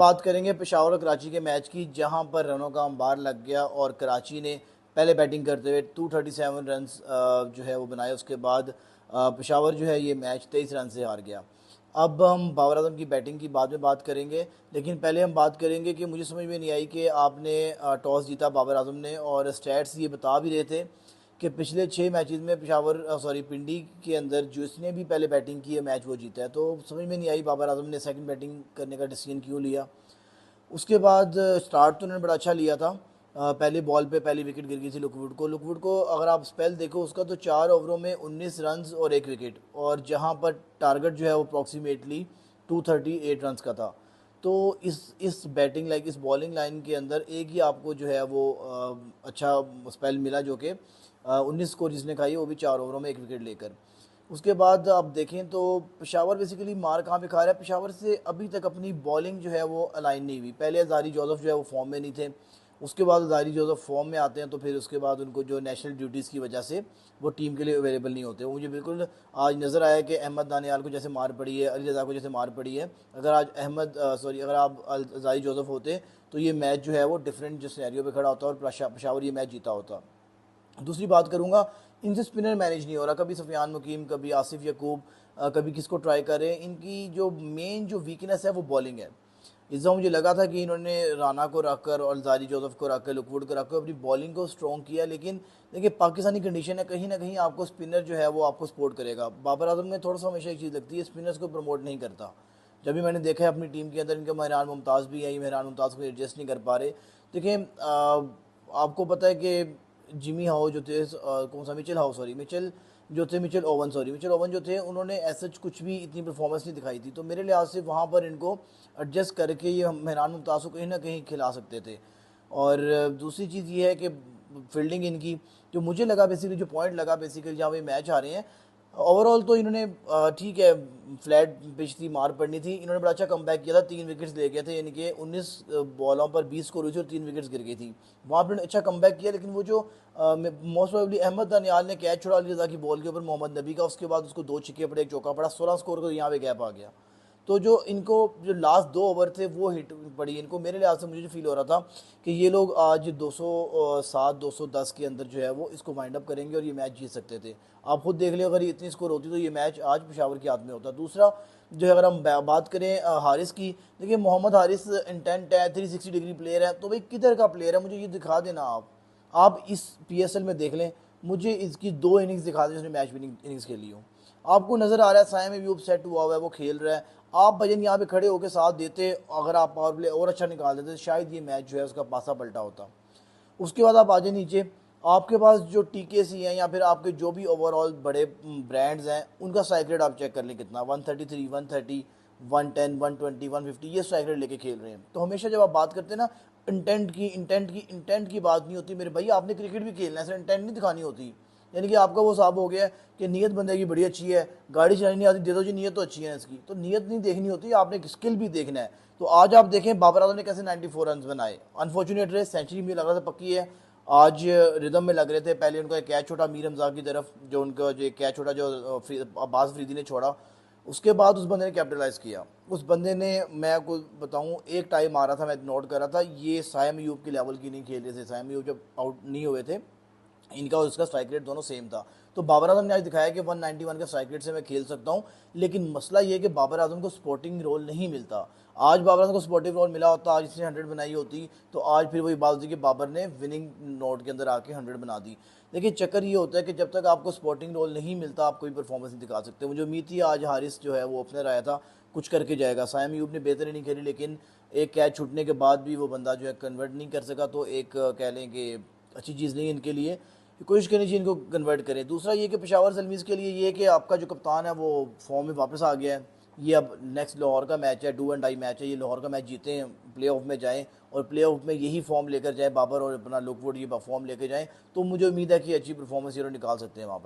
बात करेंगे पेशावर और कराची के मैच की, जहां पर रनों का अंबार लग गया और कराची ने पहले बैटिंग करते हुए 237 रन्स जो है वो बनाए। उसके बाद पेशावर जो है ये मैच 23 रन से हार गया। अब हम बाबर आजम की बैटिंग की बाद में बात करेंगे, लेकिन पहले हम बात करेंगे कि मुझे समझ में नहीं आई कि आपने टॉस जीता बाबर आजम ने, और स्टैट्स ये बता भी रहे थे कि पिछले 6 मैचेस में पेशावर सॉरी पिंडी के अंदर जिसने भी पहले बैटिंग की है मैच वो जीता है। तो समझ में नहीं आई बाबर आजम ने सेकंड बैटिंग करने का डिसीजन क्यों लिया। उसके बाद स्टार्ट तो उन्होंने बड़ा अच्छा लिया था। पहली बॉल पे पहली विकेट गिर गई थी लुकवुड को अगर आप स्पेल देखो उसका, तो 4 ओवरों में 19 रन और 1 विकेट, और जहां पर टारगेट जो है वो अप्रॉक्सीमेटली 238 रन का था। तो इस बैटिंग लाइन इस बॉलिंग लाइन के अंदर एक ही आपको जो है वो अच्छा स्पेल मिला, जो कि 19 स्कोर जिसने खाई वो भी 4 ओवरों में 1 विकेट लेकर। उसके बाद आप देखें तो पेशावर बेसिकली मार कहाँ पे खा रहा है, पेशावर से अभी तक अपनी बॉलिंग जो है वो अलाइन नहीं हुई। पहले अज़ारी जोसेफ जो है वो फॉर्म में नहीं थे, उसके बाद अज़ारी जोसेफ फॉर्म में आते हैं, तो फिर उसके बाद उनको जो नेशनल ड्यूटीज़ की वजह से वो टीम के लिए अवेलेबल नहीं होते। वो मुझे बिल्कुल आज नज़र आया कि अहमद दानियाल को जैसे मार पड़ी है, अली रज़ा को जैसे मार पड़ी है। अगर आज अगर आप अज़ारी जोसेफ होते तो ये मैच जो है वो डिफरेंट जो सिनेरियो पे खड़ा होता और पेशावर ये मैच जीता होता। दूसरी बात करूंगा, इनसे स्पिनर मैनेज नहीं हो रहा, कभी सफियान मुकीम, कभी आसिफ यकूब, कभी किसको ट्राई करें। इनकी जो मेन जो वीकनेस है वो बॉलिंग है। इस दफ़ा मुझे लगा था कि इन्होंने राना को रखकर और जारी जोसेफ को रखकर लुकवुड को रखकर अपनी बॉलिंग को स्ट्रॉन्ग किया, लेकिन देखिए पाकिस्तानी कंडीशन है, कहीं ना कहीं आपको स्पिनर जो है वो आपको सपोर्ट करेगा। बाबर आजम में थोड़ा सा हमेशा एक चीज़ लगती है, स्पिनर्स को प्रमोट नहीं करता। जब भी मैंने देखा है अपनी टीम के अंदर, इनके मेहरान मुमताज़ भी है, ये मेहरान मुमताज़ को एडजस्ट नहीं कर पा रहे। देखिए आपको पता है कि जिमी हाउ जो थे कौन सा मिचेल हाउ सॉरी मिचेल जो थे मिचेल ओवन जो थे, उन्होंने ऐसा कुछ भी इतनी परफॉर्मेंस नहीं दिखाई थी। तो मेरे लिहाज से वहाँ पर इनको एडजस्ट करके ये मेहरान मुमताज़ को कहीं ना कहीं खिला सकते थे। और दूसरी चीज़ ये है कि फील्डिंग इनकी, जो मुझे लगा बेसिकली, जो पॉइंट लगा बेसिकली जहाँ ये मैच आ रहे हैं, ओवरऑल तो इन्होंने ठीक है, फ्लैट पिच थी, मार पड़नी थी, इन्होंने बड़ा अच्छा कमबैक किया था, 3 विकेट्स ले गए थे, यानी कि 19 बॉलों पर 20 स्कोर हुई थी और 3 विकेट्स गिर गई थी। वहाँ पर अच्छा कमबैक किया, लेकिन वो जो मोस्ट प्रोबेबली अहमद दानियाल ने कैच छोड़ा अली रज़ा की बॉल के ऊपर मोहम्मद नबी का, उसके बाद उसको 2 छक्के पड़े, एक चौका पड़ा, 16 स्कोर का यहाँ पे गैप आ गया। तो जो इनको जो लास्ट 2 ओवर थे वो हिट पड़ी इनको। मेरे लिहाज से मुझे जो फील हो रहा था कि ये लोग आज 207 210 के अंदर जो है वो इसको वाइंड अप करेंगे और ये मैच जीत सकते थे। आप खुद देख लें, अगर ये इतनी स्कोर होती तो ये मैच आज पेशावर के हाथ में होता। दूसरा जो है, अगर हम बात करें हारिस की, देखिए मोहम्मद हारिस इंटेंट है, 360 डिग्री प्लेयर है, तो भाई किधर का प्लेयर है मुझे ये दिखा देना। आप इस पीएसएल में देख लें, मुझे इसकी 2 इनिंग्स दिखा दें जिसने मैच विनिंग इनिंग्स खेली हो। आपको नज़र आ रहा है साइम अयूब सेट हुआ हुआ है, वो खेल रहा है, आप भजन यहाँ पे खड़े होकर साथ देते, अगर आप पावर प्ले और अच्छा निकाल देते शायद ये मैच जो है उसका पासा पलटा होता। उसके बाद आप आ जाए नीचे, आपके पास जो टीकेसी हैं या फिर आपके जो भी ओवरऑल बड़े ब्रांड्स हैं, उनका स्ट्राइक रेट आप चेक कर लें कितना, 133 130 110 120 150, ये स्ट्राइक रेट लेके खेल रहे हैं। तो हमेशा जब आप बात करते हैं ना इंटेंट की बात नहीं होती मेरे भाई, आपने क्रिकेट भी खेलना है, ऐसा इंटेंट नहीं दिखानी होती। यानी कि आपका वो साहब हो गया है कि नीयत बंदे की बड़ी अच्छी है, गाड़ी चलानी नहीं आती, दे दो जी नीयत तो अच्छी है इसकी, तो नीयत नहीं देखनी होती, आपने स्किल भी देखना है। तो आज आप देखें बाबर आजम ने कैसे 94 रन बनाए, अनफॉर्चुनेट रहे, सेंचुरी मुझे लग रहा था पक्की है, आज रिदम में लग रहे थे। पहले उनका एक कैच छोड़ा मीर हमजा की तरफ, जो उनका जो एक कैच छोड़ा जो अब्बास फरीदी ने छोड़ा, उसके बाद उस बंदे ने कैपिटलाइज किया। उस बंदे ने, मैं आपको बताऊं, एक टाइम मारा था, मैं नोट कर रहा था, ये साइम अयूब की लेवल की नहीं खेल रहे थे। साइम अयूब जब आउट नहीं हुए थे, इनका और उसका स्ट्राइक रेट दोनों सेम था। तो बाबर आजम ने आज दिखाया कि 191 के स्ट्राइक रेट से मैं खेल सकता हूं, लेकिन मसला ये है कि बाबर आजम को स्पोर्टिंग रोल नहीं मिलता। आज बाबर आजम को स्पोर्टिंग रोल मिला होता, आज इसने 100 बनाई होती, तो आज फिर वही बात होती कि बाबर ने विनिंग नोट के अंदर आके 100 बना दी। देखिए चक्कर ये होता है कि जब तक आपको स्पोर्टिंग रोल नहीं मिलता आप कोई परफॉर्मेंस नहीं दिखा सकते। मुझे उम्मीद थी आज हारिस जो है वो ओपनर आया था, कुछ करके जाएगा। साइम यूब ने बेहतर नहीं खेली, लेकिन एक कैच छूटने के बाद भी वो बंदा जो है कन्वर्ट नहीं कर सका, तो एक कह लें कि अच्छी चीज़ नहीं इनके लिए, कोशिश करनी चाहिए इनको कन्वर्ट करें। दूसरा ये कि पेशावर सलमीज़ के लिए ये कि आपका जो कप्तान है वो फॉर्म में वापस आ गया है। ये अब नेक्स्ट लाहौर का मैच है, डू एंड डाई मैच है, ये लाहौर का मैच जीते हैं, प्ले ऑफ में जाएँ और प्ले ऑफ में यही फॉर्म लेकर जाए बाबर और अपना लुकवुड ये फॉर्म लेकर जाएँ, तो मुझे उम्मीद है कि अच्छी परफॉर्मेंस ये लोग निकाल सकते हैं वहाँ पर।